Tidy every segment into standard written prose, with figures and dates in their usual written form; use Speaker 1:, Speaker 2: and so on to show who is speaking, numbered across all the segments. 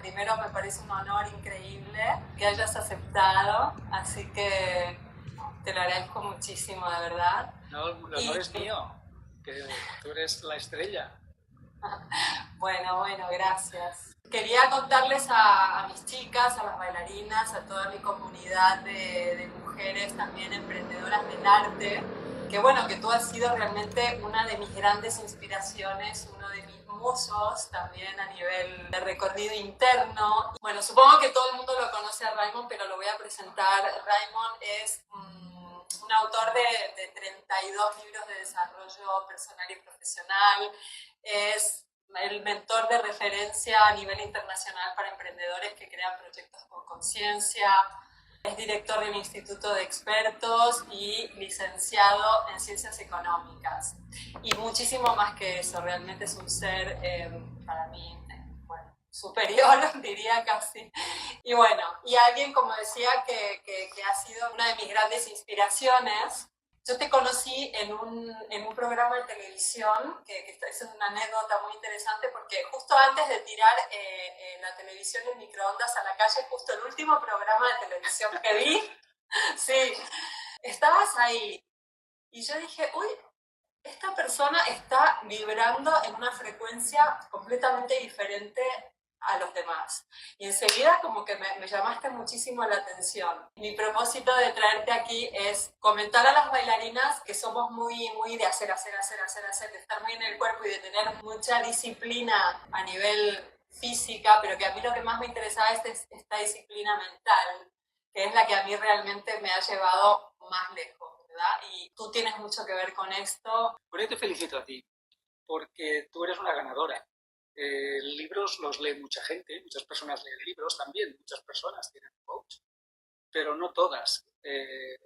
Speaker 1: Primero me parece un honor increíble que hayas aceptado, así que te lo agradezco muchísimo, de verdad.
Speaker 2: No, el honor es mío, que tú eres la estrella.
Speaker 1: Bueno, gracias. Quería contarles a mis chicas, a las bailarinas, a toda mi comunidad de mujeres también emprendedoras del arte, que bueno, que tú has sido realmente una de mis grandes inspiraciones, uno de mis musos también a nivel de recorrido interno. Bueno, supongo que todo el mundo lo conoce a Raymond, pero lo voy a presentar. Raymond es un autor de 32 libros de desarrollo personal y profesional, es el mentor de referencia a nivel internacional para emprendedores que crean proyectos con conciencia, es director del Instituto de Expertos y licenciado en Ciencias Económicas. Y muchísimo más que eso, realmente es un ser para mí, bueno, superior, diría casi. Y bueno, y alguien, como decía, que ha sido una de mis grandes inspiraciones. Yo te conocí en un programa de televisión, que es una anécdota muy interesante, porque justo antes de tirar la televisión en microondas a la calle, justo el último programa de televisión que vi, sí, estabas ahí. Y yo dije, uy, esta persona está vibrando en una frecuencia completamente diferente a los demás. Y enseguida como que me llamaste muchísimo la atención. Mi propósito de traerte aquí es comentar a las bailarinas que somos muy de hacer, de estar muy en el cuerpo y de tener mucha disciplina a nivel física, pero que a mí lo que más me interesaba es esta disciplina mental, que es la que a mí realmente me ha llevado más lejos, ¿verdad? Y tú tienes mucho que ver con esto.
Speaker 2: Bueno, yo te felicito a ti, porque tú eres una ganadora. Libros los lee mucha gente, muchas personas leen libros también, muchas personas tienen coach, pero no todas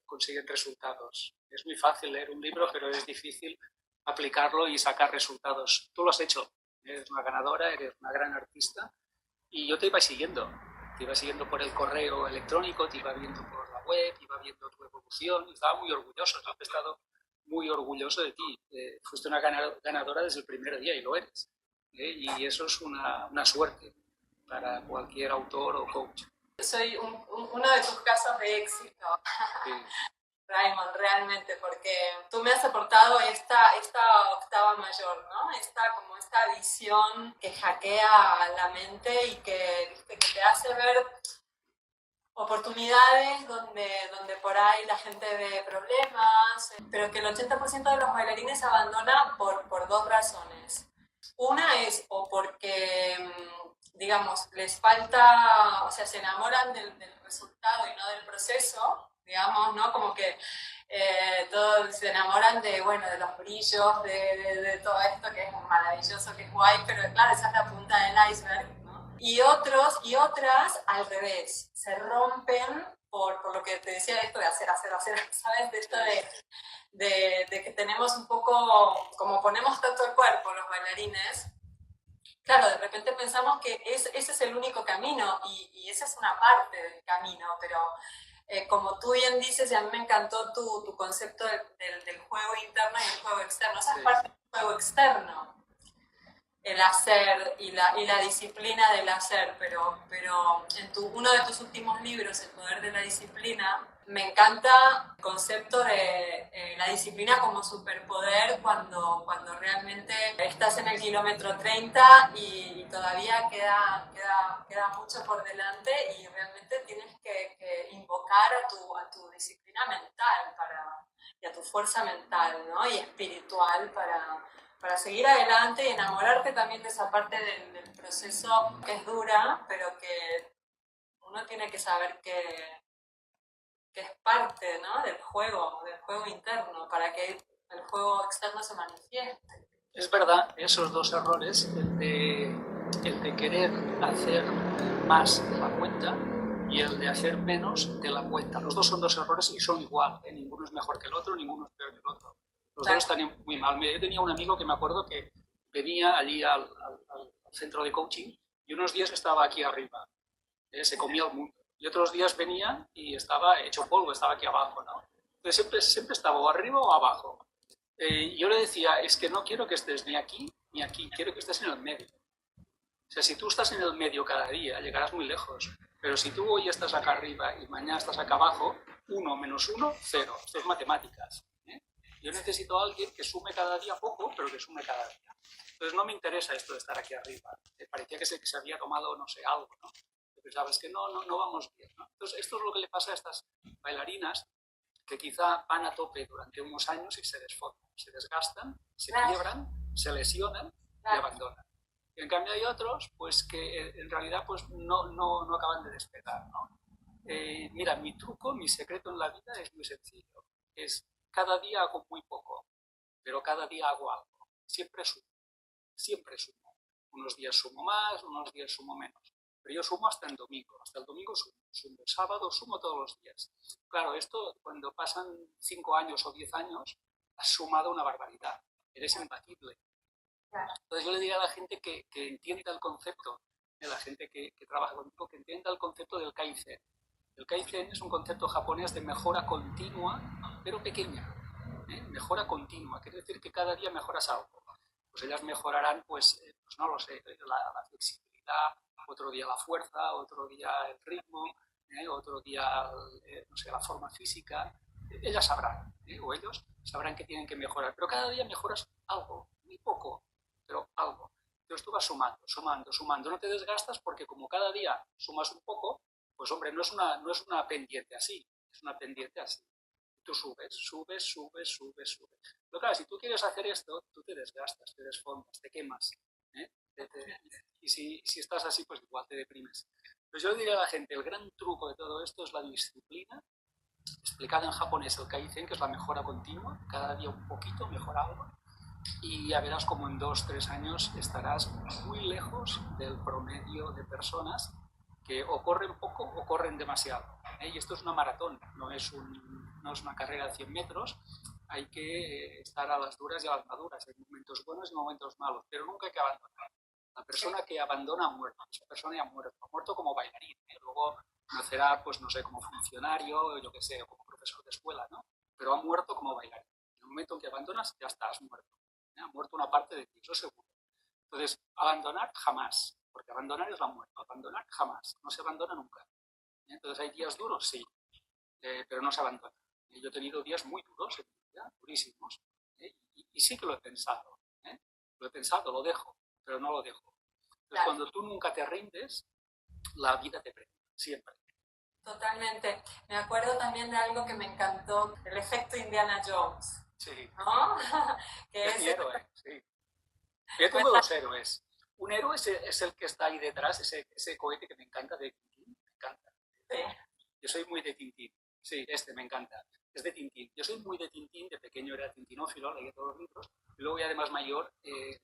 Speaker 2: consiguen resultados. Es muy fácil leer un libro, pero es difícil aplicarlo y sacar resultados. Tú lo has hecho, eres una ganadora, eres una gran artista y yo te iba siguiendo por el correo electrónico, te iba viendo por la web, iba viendo tu evolución y estaba muy orgulloso, he estado muy orgulloso de ti. Fuiste una ganadora desde el primer día y lo eres. Y eso es una suerte para cualquier autor o coach.
Speaker 1: Soy uno de tus casos de éxito,
Speaker 2: Sí.
Speaker 1: Raymond, realmente, porque tú me has aportado esta octava mayor, ¿no? Como esta visión que hackea la mente y que te hace ver oportunidades donde por ahí la gente ve problemas, pero que el 80% de los bailarines abandona por dos razones. Una es o porque, digamos, les falta, o sea, se enamoran del resultado y no del proceso, digamos, ¿no? Como que todos se enamoran de, bueno, de los brillos, de todo esto que es maravilloso, que es guay, pero claro, esa es la punta del iceberg, ¿no? Y otros y otras al revés, se rompen por lo que te decía de esto de hacer, ¿sabes? De esto de que tenemos un poco, como ponemos tanto el cuerpo los bailarines, claro, de repente pensamos que ese es el único camino y esa es una parte del camino, pero como tú bien dices, y a mí me encantó tu concepto del juego interno y el juego externo, esa es parte del juego externo, el hacer y la disciplina del hacer, pero en uno de tus últimos libros, El poder de la disciplina, me encanta el concepto de la disciplina como superpoder cuando realmente estás en el kilómetro 30 y todavía queda mucho por delante y realmente tienes que invocar a tu disciplina mental y a tu fuerza mental, ¿no? Y espiritual para seguir adelante y enamorarte también de esa parte del proceso que es dura, pero que uno tiene que saber que es parte, ¿no? del juego interno, para que el juego externo se manifieste.
Speaker 2: Es verdad, esos dos errores, el de querer hacer más de la cuenta y el de hacer menos de la cuenta. Los dos son dos errores y son igual, ¿eh? Ninguno es mejor que el otro, ninguno es peor que el otro. Los dos están muy mal. Yo tenía un amigo que me acuerdo que venía allí al centro de coaching y unos días estaba aquí arriba, se comía el mundo. Y otros días venía y estaba hecho polvo, estaba aquí abajo, ¿no? Entonces siempre estaba o arriba o abajo. Yo le decía, es que no quiero que estés ni aquí ni aquí, quiero que estés en el medio. O sea, si tú estás en el medio cada día, llegarás muy lejos. Pero si tú hoy estás acá arriba y mañana estás acá abajo, 1 menos 1, 0. Esto es matemáticas. Yo necesito a alguien que sume cada día poco, pero que sume cada día. Entonces no me interesa esto de estar aquí arriba. Parecía que se había tomado, no sé, algo, ¿no? Pensaba, es que no vamos bien, ¿no? Entonces esto es lo que le pasa a estas bailarinas, que quizá van a tope durante unos años y se desfondan, se desgastan, se quiebran, se lesionan y abandonan. Y en cambio hay otros pues, que en realidad pues, no acaban de despegar, ¿no? Mira, mi truco, mi secreto en la vida es muy sencillo. Es cada día hago muy poco, pero cada día hago algo. Siempre sumo, siempre sumo. Unos días sumo más, unos días sumo menos. Pero yo sumo hasta el domingo. Hasta el domingo sumo el sábado, sumo todos los días. Claro, esto cuando pasan 5 años o 10 años, has sumado una barbaridad. Eres imbatible. Entonces yo le diría a la gente que entienda el concepto, a la gente que trabaja conmigo, que entienda el concepto del Kaizen. El Kaizen es un concepto japonés de mejora continua, pero pequeña. Mejora continua, quiere decir que cada día mejoras algo. Pues ellas mejorarán, pues no lo sé, la flexibilidad, otro día la fuerza, otro día el ritmo, otro día, no sé, la forma física. Ellas sabrán, o ellos sabrán que tienen que mejorar, pero cada día mejoras algo, muy poco, pero algo. Entonces tú vas sumando, sumando, sumando, no te desgastas porque como cada día sumas un poco, pues hombre, no es una pendiente así, es una pendiente así. Tú subes, subes, subes, subes, subes. Pero claro, si tú quieres hacer esto, tú te desgastas, te desfondas, te quemas. Y si estás así, pues igual te deprimes. Pues yo le diría a la gente, el gran truco de todo esto es la disciplina, explicada en japonés el Kaizen, que es la mejora continua, cada día un poquito, mejora algo, y ya verás como en 2 o 3 años estarás muy lejos del promedio de personas que o corren poco o corren demasiado. Y esto es una maratón, no es una carrera de 100 metros, hay que estar a las duras y a las maduras, hay momentos buenos y momentos malos, pero nunca hay que abandonar. La persona que abandona ha muerto, esa persona ya ha muerto como bailarín, luego nacerá, pues no sé, como funcionario, yo qué sé, o como profesor de escuela, ¿no? Pero ha muerto como bailarín. En el momento en que abandonas, ya estás muerto. Ha muerto una parte de ti, eso seguro. Entonces, abandonar jamás, porque abandonar es la muerte, abandonar jamás, no se abandona nunca. Entonces, ¿hay días duros? Sí, pero no se abandona. Yo he tenido días muy duros en mi vida, durísimos, y sí que lo he pensado, lo he pensado, lo dejo, pero no lo dejo. Entonces, cuando tú nunca te rindes, la vida te premia, siempre.
Speaker 1: Totalmente. Me acuerdo también de algo que me encantó, el efecto Indiana Jones.
Speaker 2: Sí.
Speaker 1: ¿No?
Speaker 2: Que es mi héroe, sí. Yo tengo 2 héroes. Un héroe es el que está ahí detrás, ese cohete que me encanta de Tintín, me encanta.
Speaker 1: Sí.
Speaker 2: Yo soy muy de Tintín. Sí, me encanta. Es de Tintín. Yo soy muy de Tintín, de pequeño era tintinófilo, leía todos los libros, y luego ya de más mayor, el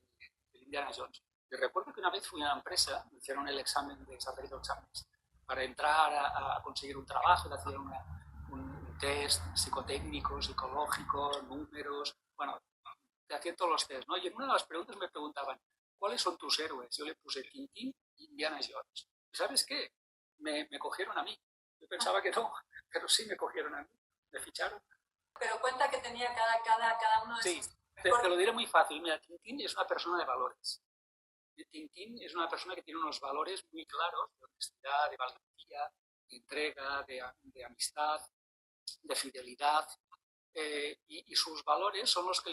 Speaker 2: Indiana Jones. Y recuerdo que una vez fui a una empresa, me hicieron el examen de desarrollo de exámenes, para entrar a conseguir un trabajo, le hacían un test psicotécnico, psicológico, números, bueno, te hacían todos los test, ¿no? Y en una de las preguntas me preguntaban, ¿cuáles son tus héroes? Yo le puse Tintín y Indiana Jones. ¿Y sabes qué? Me cogieron a mí. Yo pensaba que no, pero sí me cogieron a mí. Me ficharon.
Speaker 1: Pero cuenta que tenía cada uno de
Speaker 2: sí,
Speaker 1: sus...
Speaker 2: te lo diré muy fácil. Mira, Tintín es una persona de valores. Tintín es una persona que tiene unos valores muy claros de honestidad, de valentía, de entrega, de amistad, de fidelidad. Y sus valores son los que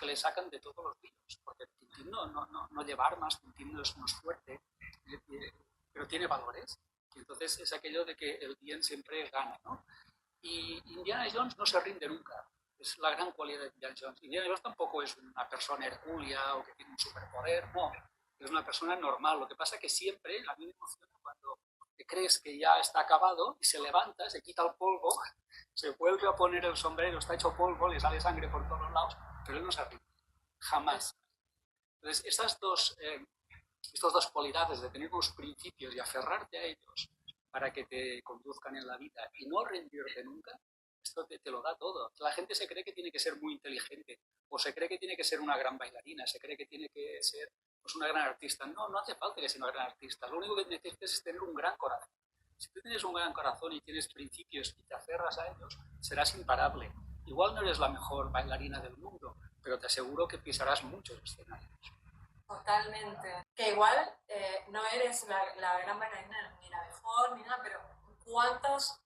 Speaker 2: le sacan de todos los libros, porque Tintín no lleva armas, Tintín no es fuerte, pero tiene valores, y entonces es aquello de que el bien siempre gana, ¿no? Y Indiana Jones no se rinde nunca, es la gran cualidad de Indiana Jones. Indiana Jones tampoco es una persona hercúlea o que tiene un superpoder, no, es una persona normal, lo que pasa es que siempre, a mí me emociona cuando crees que ya está acabado y se levanta, se quita el polvo, se vuelve a poner el sombrero, está hecho polvo, le sale sangre por todos lados, pero él no se rinde, jamás. Entonces, estas dos cualidades de tener unos principios y aferrarte a ellos para que te conduzcan en la vida y no rendirte nunca, esto te lo da todo. La gente se cree que tiene que ser muy inteligente o se cree que tiene que ser una gran bailarina, se cree que tiene que ser pues, una gran artista. No hace falta que sea una gran artista. Lo único que necesitas es tener un gran corazón. Si tú tienes un gran corazón y tienes principios y te aferras a ellos, serás imparable. Igual no eres la mejor bailarina del mundo, pero te aseguro que pisarás muchos escenarios.
Speaker 1: Totalmente. Que igual no eres la gran bailarina ni la mejor ni nada, pero ¿cuántas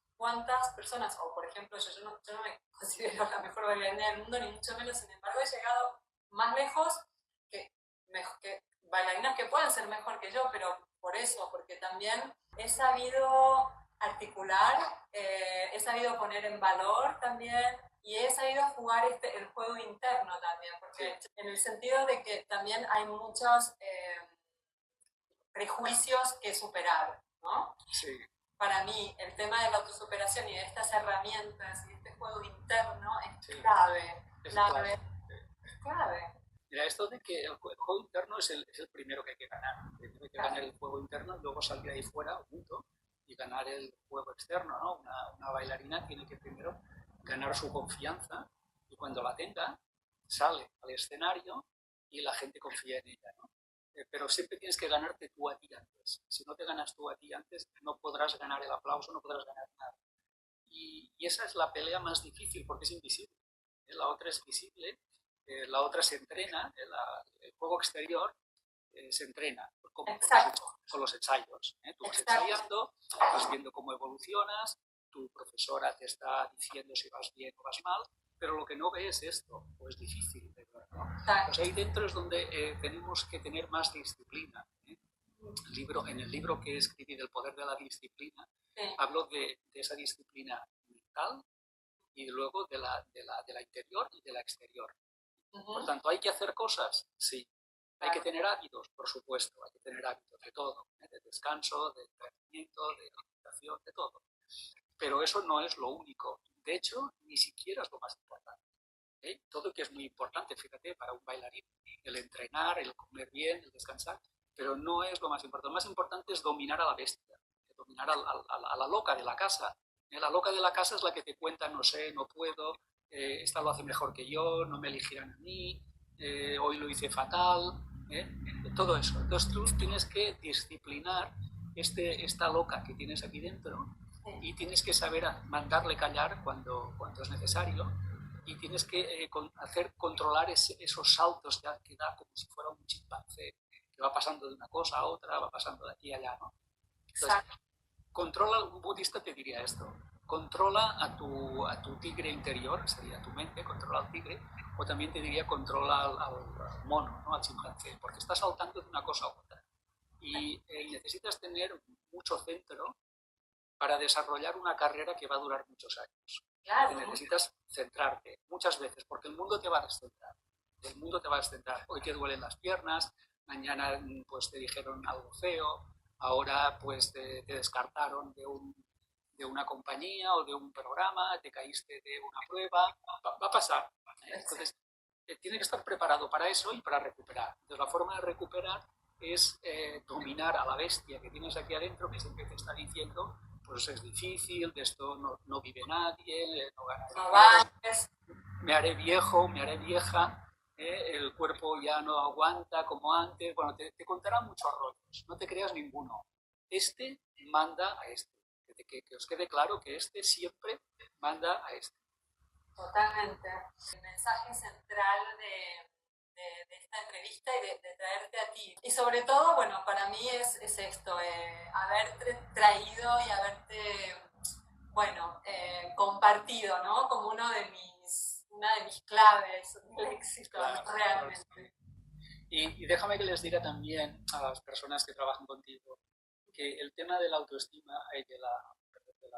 Speaker 1: personas, o por ejemplo, yo no me considero la mejor bailarina del mundo, ni mucho menos, sin embargo, he llegado más lejos que bailarinas que pueden ser mejor que yo, pero por eso, porque también he sabido articular, he sabido poner en valor también y he sabido jugar el juego interno también, porque sí, en el sentido de que también hay muchos prejuicios que superar, ¿no?
Speaker 2: Sí.
Speaker 1: Para mí, el tema de la autosuperación y de estas herramientas y este juego interno es
Speaker 2: Sí.
Speaker 1: clave.
Speaker 2: Es
Speaker 1: clave.
Speaker 2: Es
Speaker 1: clave.
Speaker 2: Mira, esto de que el juego interno es el primero que hay que ganar. Primero hay que ganar el juego interno y luego salir ahí fuera, al mundo, y ganar el juego externo, ¿no? Una bailarina tiene que primero ganar su confianza y cuando la tenga, sale al escenario y la gente confía en ella, ¿no? Pero siempre tienes que ganarte tú a ti antes. Si no te ganas tú a ti antes, no podrás ganar el aplauso, no podrás ganar nada. Y esa es la pelea más difícil porque es invisible. La otra es visible, la otra se entrena, el juego exterior se entrena con los ensayos. Tú vas ensayando, vas viendo cómo evolucionas, tu profesora te está diciendo si vas bien o vas mal, pero lo que no ve es esto, o es difícil de ver, ¿no? Pues ahí dentro es donde tenemos que tener más disciplina. En el libro que escribí del poder de la disciplina, hablo de esa disciplina mental y luego de la interior y de la exterior. Por tanto, ¿hay que hacer cosas? Sí. ¿Hay que tener hábitos? Por supuesto, hay que tener hábitos de todo, de descanso, de entrenamiento, de alimentación, de todo. Pero eso no es lo único. De hecho, ni siquiera es lo más importante. Todo que es muy importante, fíjate, para un bailarín, el entrenar, el comer bien, el descansar, pero no es lo más importante. Lo más importante es dominar a la bestia, dominar a la loca de la casa. La loca de la casa es la que te cuenta, no sé, no puedo, esta lo hace mejor que yo, no me elegirán a mí, hoy lo hice fatal, todo eso. Entonces tú tienes que disciplinar esta loca que tienes aquí dentro y tienes que saber mandarle callar cuando es necesario y tienes que controlar esos saltos que da como si fuera un chimpancé, que va pasando de una cosa a otra, va pasando de aquí a allá, ¿no? Entonces, controla, un budista te diría esto, controla a tu tigre interior, sería tu mente, controla al tigre, o también te diría controla al mono, ¿no? Al chimpancé, porque está saltando de una cosa a otra. Y necesitas tener mucho centro para desarrollar una carrera que va a durar muchos años.
Speaker 1: Claro.
Speaker 2: Necesitas centrarte muchas veces, porque el mundo te va a descentrar. El mundo te va a descentrar. Hoy te duelen las piernas, mañana pues te dijeron algo feo, ahora pues te descartaron de una compañía o de un programa, te caíste de una prueba, va a pasar. Entonces, tiene que estar preparado para eso y para recuperar. Entonces, la forma de recuperar es dominar a la bestia que tienes aquí adentro, que siempre te está diciendo, pues es difícil, de esto no vive nadie, no gana dinero, me haré viejo, me haré vieja, el cuerpo ya no aguanta como antes, bueno, te contarán muchos rollos, no te creas ninguno. Este manda a este, que os quede claro que este siempre manda a este.
Speaker 1: Totalmente. El mensaje central de esta entrevista y de traerte a ti. Y sobre todo, bueno, para mí es esto, haberte traído y haberte, bueno, compartido, ¿no? Como una de mis claves del éxito, claro, realmente.
Speaker 2: Claro. Y déjame que les diga también a las personas que trabajan contigo que el tema de la autoestima y de la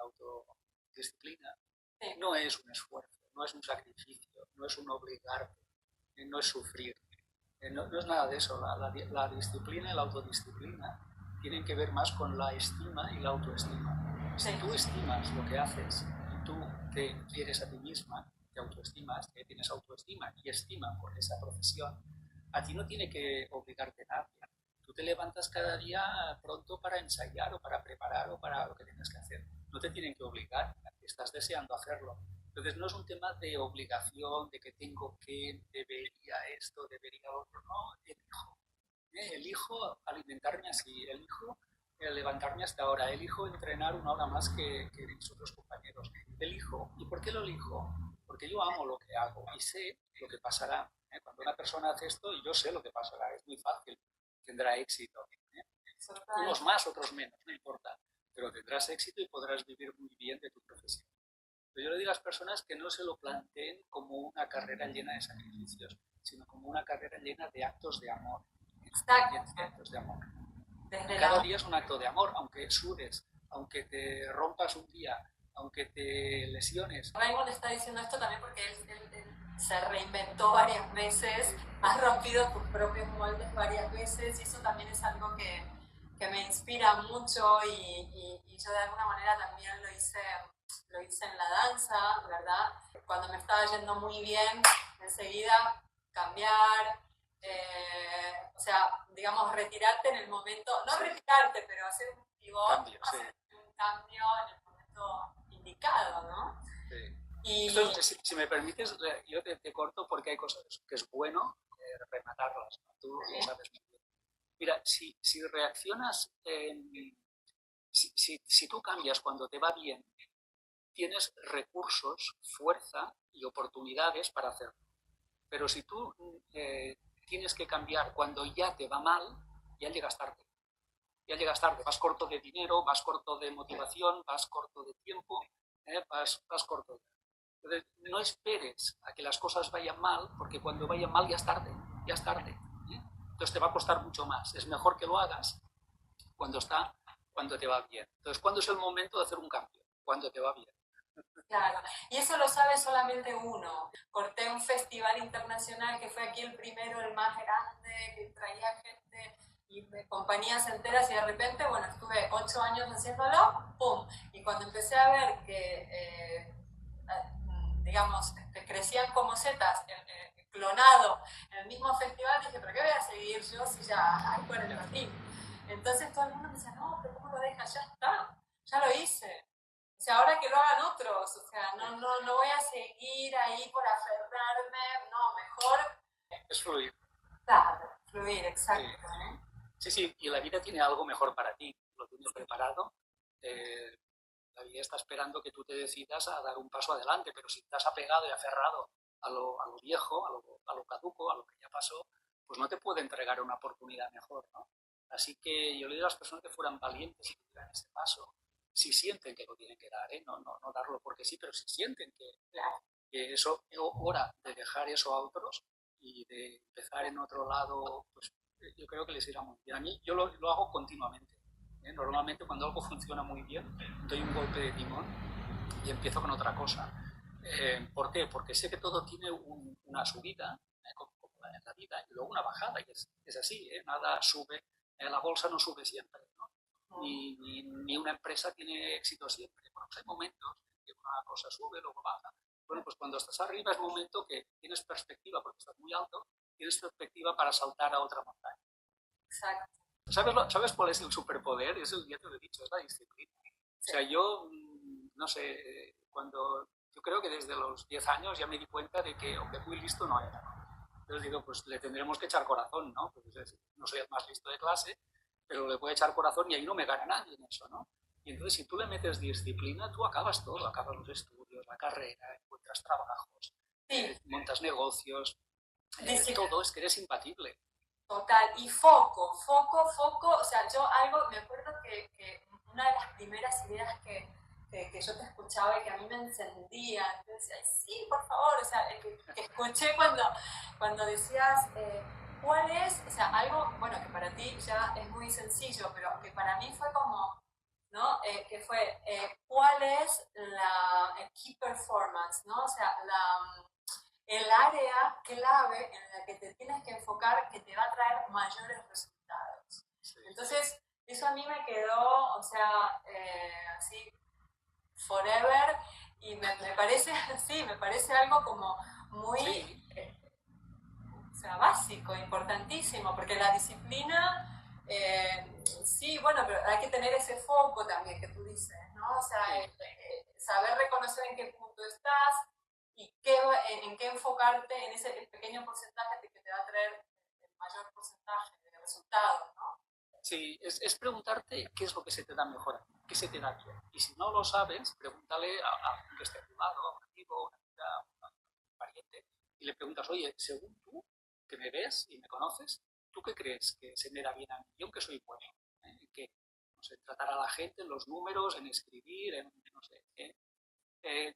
Speaker 2: autodisciplina no es un esfuerzo, no es un sacrificio, no es un obligarte, no es sufrir, no es nada de eso. La disciplina y la autodisciplina tienen que ver más con la estima y la autoestima. Si tú estimas lo que haces y tú te quieres a ti misma, te autoestimas, que tienes autoestima y estima por esa profesión, a ti no tiene que obligarte nadie. Tú te levantas cada día pronto para ensayar o para preparar o para lo que tengas que hacer. No te tienen que obligar, estás deseando hacerlo. Entonces no es un tema de obligación, de que tengo que, debería esto, debería otro, no, elijo alimentarme así, elijo levantarme hasta ahora, elijo entrenar una hora más que mis otros compañeros, elijo. ¿Y por qué lo elijo? porque yo amo lo que hago y sé lo que pasará. Cuando una persona hace esto, yo sé lo que pasará, es muy fácil, tendrá éxito. Unos más, otros menos, no importa, pero tendrás éxito y podrás vivir muy bien de tu profesión. Pero yo le digo a las personas que no se lo planteen como una carrera llena de sacrificios, sino como una carrera llena de actos de amor. De actos de amor. Cada día es un acto de amor, aunque sudes, aunque te rompas un día, aunque te lesiones.
Speaker 1: Raymond está diciendo esto también porque él se reinventó varias veces, has rompido tus propios moldes varias veces y eso también es algo que me inspira mucho y yo de alguna manera también lo hice en la danza, ¿verdad? Cuando me estaba yendo muy bien, enseguida cambiar, o sea, digamos, retirarte en el momento, no retirarte, pero hacer un pivot, hacer un cambio en el momento indicado, ¿no?
Speaker 2: Sí.
Speaker 1: Y...
Speaker 2: Esto, si me permites, yo te corto porque hay cosas que es bueno rematarlas, ¿no? Tú lo sabes muy bien. Mira, si reaccionas, si tú cambias cuando te va bien, tienes recursos, fuerza y oportunidades para hacerlo. Pero si tú tienes que cambiar cuando ya te va mal, ya llegas tarde. Ya llegas tarde, vas corto de dinero, vas corto de motivación, vas corto de tiempo, vas corto de... Entonces, no esperes a que las cosas vayan mal, porque cuando vayan mal ya es tarde, ya es tarde. Entonces te va a costar mucho más. Es mejor que lo hagas cuando te va bien. Entonces, ¿cuándo es el momento de hacer un cambio? Cuando te va bien.
Speaker 1: Claro, y eso lo sabe solamente uno. Corté un festival internacional que fue aquí el primero, el más grande, que traía gente y compañías enteras y de repente, bueno, estuve 8 años haciéndolo, ¡pum! Y cuando empecé a ver que, digamos, crecían como setas, clonado en el mismo festival, dije, ¿pero qué voy a seguir yo si ya hay 40.000? Entonces todo el mundo me decía, no, pero ¿cómo lo dejas? Ya está, ya lo hice. O sea, ahora que lo hagan otros, o sea, no voy a seguir ahí por aferrarme, no, mejor...
Speaker 2: Es fluir.
Speaker 1: Claro, fluir, exacto.
Speaker 2: Sí, y la vida tiene algo mejor para ti, lo tienes preparado. La vida está esperando que tú te decidas a dar un paso adelante, pero si estás apegado y aferrado a lo viejo, a lo caduco, a lo que ya pasó, pues no te puede entregar una oportunidad mejor, ¿no? Así que yo le digo a las personas que fueran valientes y que dieran ese paso, si sienten que lo tienen que dar, no darlo porque sí, pero si sienten que es hora de dejar eso a otros y de empezar en otro lado, pues yo creo que les irá muy bien. A mí yo lo hago continuamente. Normalmente cuando algo funciona muy bien, doy un golpe de timón y empiezo con otra cosa. ¿Por qué? Porque sé que todo tiene una subida, como en la vida, y luego una bajada, y es así, nada sube, la bolsa no sube siempre, ¿no? Ni una empresa tiene éxito siempre. Bueno, pues hay momentos en que una cosa sube, luego baja. Bueno, pues cuando estás arriba es momento que tienes perspectiva, porque estás muy alto, tienes perspectiva para saltar a otra montaña.
Speaker 1: Exacto.
Speaker 2: ¿Sabes cuál es el superpoder? Es el, ya te lo he dicho, es la disciplina. Sí. O sea, yo, no sé, yo creo que desde los 10 años ya me di cuenta de que, aunque muy listo no era. Entonces digo, pues le tendremos que echar corazón, ¿no? Pues no soy el más listo de clase, pero le voy a echar corazón y ahí no me gana nadie en eso, ¿no? Y entonces si tú le metes disciplina, tú acabas todo, acabas los estudios, la carrera, encuentras trabajos, montas negocios, todo, es que eres imbatible.
Speaker 1: Total, y foco, o sea, me acuerdo que una de las primeras ideas que yo te escuchaba y que a mí me encendía, entonces decía, sí, por favor, o sea, que escuché cuando decías, ¿cuál es? O sea, algo, bueno, que para ti ya es muy sencillo, pero que para mí fue como, ¿no? Que fue, ¿cuál es la key performance, ¿no? O sea, el área clave en la que te tienes que enfocar que te va a traer mayores resultados. Sí. Entonces, eso a mí me quedó, o sea, así, forever, y me parece, sí, me parece algo como muy, o sea, básico, importantísimo, porque la disciplina, sí, bueno, pero hay que tener ese foco también que tú dices, ¿no? O sea, saber reconocer en qué punto estás, y en qué enfocarte en ese pequeño porcentaje que te va a traer el mayor porcentaje de resultados, ¿no?
Speaker 2: Sí, es preguntarte qué es lo que se te da mejor, qué se te da bien. Y si no lo sabes, pregúntale a alguien que esté a tu lado, a un amigo, a una amiga, y le preguntas, oye, según tú, que me ves y me conoces, ¿tú qué crees que se me da bien a mí? Yo que soy bueno, ¿en qué? No sé, tratar a la gente, en los números, en escribir, en no sé,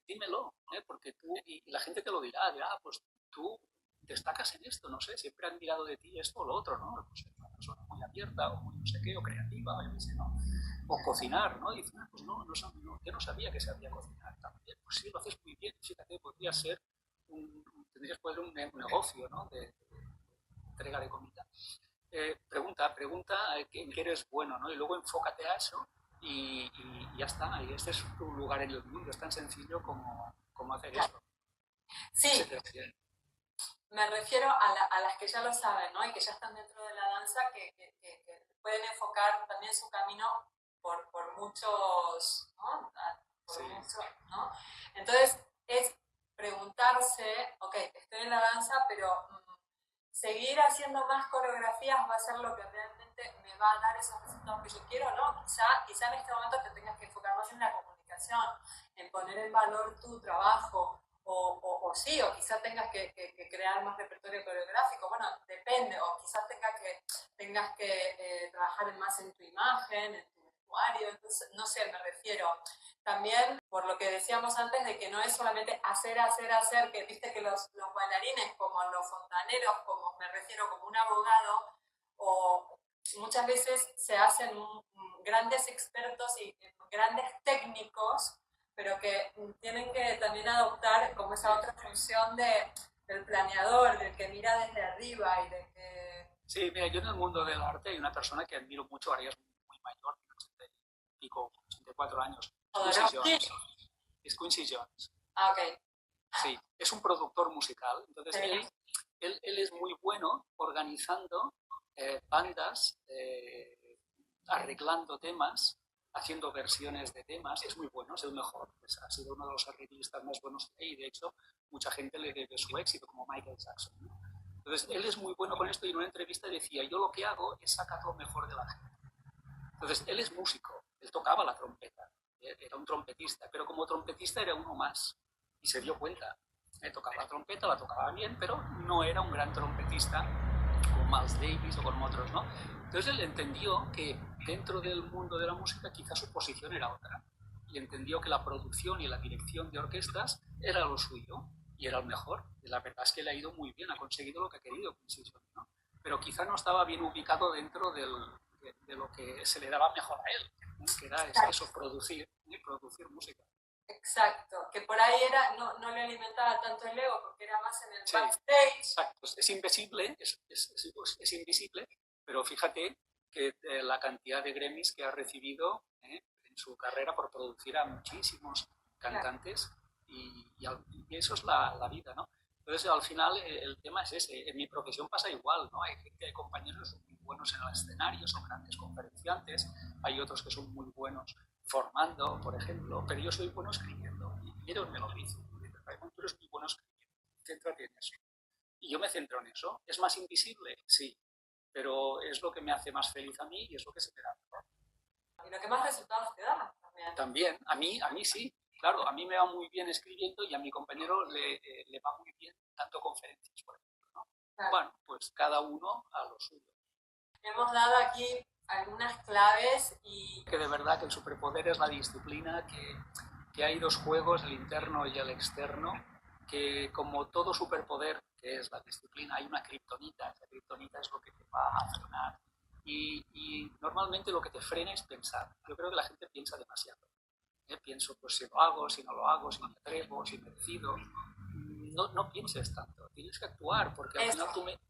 Speaker 2: dímelo, porque tú, y la gente te lo dirá, pues tú destacas en esto, no sé, siempre han mirado de ti esto o lo otro, ¿no? Pues eres una persona muy abierta, o muy no sé qué, o creativa, o yo qué sé, ¿no? O cocinar, ¿no? Y dicen, pues yo no sabía que sabía cocinar también. Pues sí, lo haces muy bien, fíjate, podría ser tendrías que poner un negocio, ¿no? De entrega de comida. Pregunta en qué eres bueno, ¿no? Y luego enfócate a eso y ya está. Y este es tu lugar en el mundo. Es tan sencillo como hacer eso.
Speaker 1: Sí, me refiero a las que ya lo saben, ¿no? Y que ya están dentro de la danza, que pueden enfocar también su camino por muchos, ¿no? Por
Speaker 2: sí.
Speaker 1: mucho, ¿no? Entonces, es preguntarse, ok, estoy en la danza, pero seguir haciendo más coreografías va a ser lo que realmente me va a dar esos resultados que yo quiero, ¿no? Quizá en este momento te tengas que enfocar más en la comunicación, en poner en valor tu trabajo, o sí, o quizás tengas que crear más repertorio coreográfico, bueno, depende, o quizás tengas que trabajar más en tu imagen, en tu vestuario, entonces, no sé, me refiero. También, por lo que decíamos antes, de que no es solamente hacer, que viste que los bailarines, como los fontaneros, como me refiero, como un abogado, o muchas veces se hacen grandes expertos y grandes técnicos, pero que tienen que también adoptar como esa otra función del planeador, del que mira desde arriba y de que...
Speaker 2: Sí, mira, yo en el mundo del arte hay una persona que admiro mucho, ahora ya es muy mayor, tiene 80 y pico, 84 años, Quincy Jones. Es Quincy Jones.
Speaker 1: Ah, ok.
Speaker 2: Sí, es un productor musical, entonces
Speaker 1: Sí.
Speaker 2: él es muy bueno organizando bandas, arreglando temas, haciendo versiones de temas, es muy bueno, es el mejor, pues ha sido uno de los arreglistas más buenos que hay, y de hecho mucha gente le debe su éxito, como Michael Jackson, ¿no? Entonces él es muy bueno con esto y en una entrevista decía, yo lo que hago es sacar lo mejor de la gente. Entonces él es músico, él tocaba la trompeta, era un trompetista, pero como trompetista era uno más y se dio cuenta. Tocaba la trompeta, la tocaba bien, pero no era un gran trompetista como Miles Davis o como otros, ¿no? Entonces él entendió que dentro del mundo de la música quizás su posición era otra y entendió que la producción y la dirección de orquestas era lo suyo y era el mejor. Y la verdad es que le ha ido muy bien, ha conseguido lo que ha querido, ¿no? Pero quizá no estaba bien ubicado dentro de lo que se le daba mejor a él, ¿no? Que era eso, producir música.
Speaker 1: Exacto, que por ahí no le alimentaba tanto el ego porque era más en el backstage.
Speaker 2: Exacto, es invisible, es invisible, pero fíjate que la cantidad de Grammys que ha recibido en su carrera por producir a muchísimos cantantes, claro. y eso es la vida, ¿no? Entonces, al final, el tema es ese. En mi profesión pasa igual, ¿no? Hay compañeros que son muy buenos en el escenario, son grandes conferenciantes, hay otros que son muy buenos formando, por ejemplo, pero yo soy bueno escribiendo. Y ellos me lo dicen. Tú eres muy bueno escribiendo, céntrate en eso. Y yo me centro en eso. ¿Es más invisible? Sí, pero es lo que me hace más feliz a mí y es lo que se me da mejor.
Speaker 1: Y lo que más resultados te da también.
Speaker 2: También, a mí sí. Claro, a mí me va muy bien escribiendo y a mi compañero le va muy bien dando conferencias, por ejemplo, ¿no? Claro. Bueno, pues cada uno a lo suyo.
Speaker 1: Hemos dado aquí algunas claves y...
Speaker 2: Que de verdad que el superpoder es la disciplina, que hay dos juegos, el interno y el externo, que como todo superpoder, que es la disciplina, hay una kriptonita. Esa kriptonita es lo que te va a frenar. Y normalmente lo que te frena es pensar. Yo creo que la gente piensa demasiado. Pienso, pues si lo hago, si no lo hago, si me atrevo, si me decido. No pienses tanto, tienes que actuar, porque al final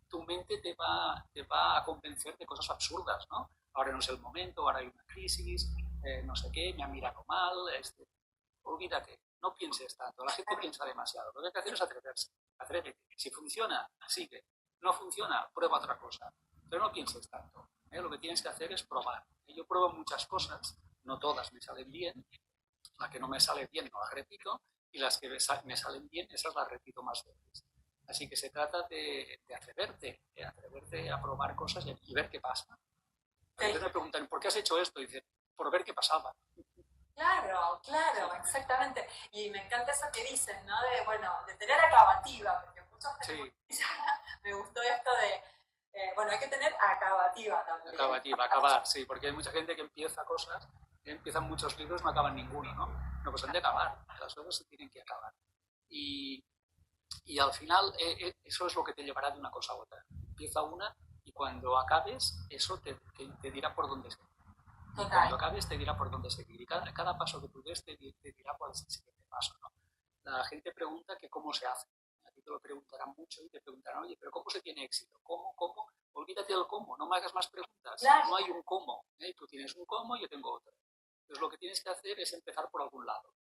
Speaker 2: tu mente te va a convencer de cosas absurdas, ¿no? Ahora no es el momento, ahora hay una crisis, no sé qué, me han mirado mal, olvídate, no pienses tanto, la gente piensa demasiado, lo que hay que hacer es atreverse, atrévete, si funciona, sigue, no funciona, prueba otra cosa, pero no pienses tanto, lo que tienes que hacer es probar. Yo pruebo muchas cosas, no todas me salen bien, la que no me sale bien no la repito, y las que me salen bien, esas las repito más veces. Así que se trata de atreverte a probar cosas y ver qué pasa. A veces me preguntan, ¿por qué has hecho esto? Y dicen, por ver qué pasaba.
Speaker 1: Claro, exactamente. Y me encanta eso que dices, ¿no? De tener acabativa, porque
Speaker 2: Sí,
Speaker 1: Me gustó esto de, bueno, hay que tener acabativa también.
Speaker 2: acabativa, acabar, sí, porque hay mucha gente que empieza cosas, empiezan muchos libros, no acaban ninguno, ¿no? No, pues han de acabar, las cosas se tienen que acabar. Y, y al final eso es lo que te llevará de una cosa a otra. Empieza una y cuando acabes, eso te dirá por dónde seguir. Y cuando acabes te dirá por dónde seguir. Y cada paso que tú des te dirá cuál es el siguiente paso, ¿no? La gente pregunta que cómo se hace. A ti te lo preguntarán mucho y te preguntarán, oye, pero ¿cómo se tiene éxito? ¿Cómo? ¿Cómo? Olvídate del cómo, no me hagas más preguntas.
Speaker 1: Claro.
Speaker 2: No hay un cómo. Tú tienes un cómo, yo tengo otro. Entonces lo que tienes que hacer es empezar por algún lado.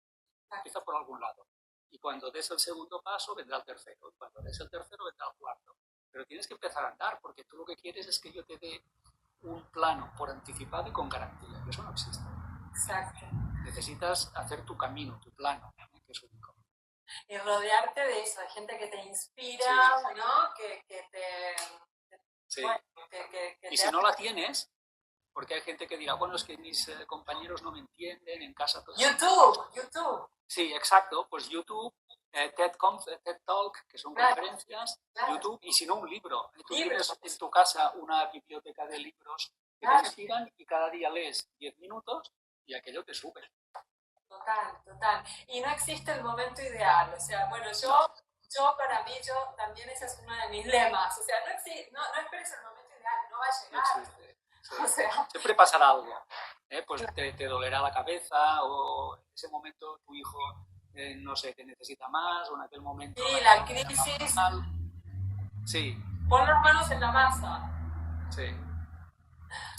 Speaker 2: Empieza por algún lado. Y cuando des el segundo paso, vendrá el tercero. Y cuando des el tercero, vendrá el cuarto. Pero tienes que empezar a andar, porque tú lo que quieres es que yo te dé un plano por anticipado y con garantía. Y eso no existe.
Speaker 1: Exacto.
Speaker 2: Necesitas hacer tu camino, tu plano, que es único.
Speaker 1: Y rodearte de eso, de gente que te inspira, sí, ¿no? Que te...
Speaker 2: Sí.
Speaker 1: Bueno,
Speaker 2: y si no la tienes, porque hay gente que dirá, bueno, es que mis compañeros no me entienden, en casa... Todo
Speaker 1: YouTube.
Speaker 2: Sí, exacto, pues YouTube, TED Talk, que son conferencias, YouTube, y si no un libro. Tú tienes en tu casa una biblioteca de libros que te inspiran y cada día lees 10 minutos y aquello te sube.
Speaker 1: Total. Y no existe el momento ideal. O sea, bueno, yo para mí, también ese es uno de mis lemas. O sea, no esperes el momento ideal, no va a llegar.
Speaker 2: No existe. Sí.
Speaker 1: O sea,
Speaker 2: siempre pasará algo. Pues te dolerá la cabeza o en ese momento tu hijo, no sé, te necesita más o en aquel momento...
Speaker 1: Sí, la crisis.
Speaker 2: Sí.
Speaker 1: Pon las manos en la masa.
Speaker 2: Sí.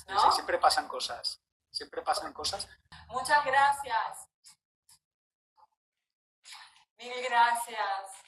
Speaker 1: ¿No?
Speaker 2: Sí, siempre pasan cosas. Siempre pasan cosas.
Speaker 1: Muchas gracias. Mil gracias.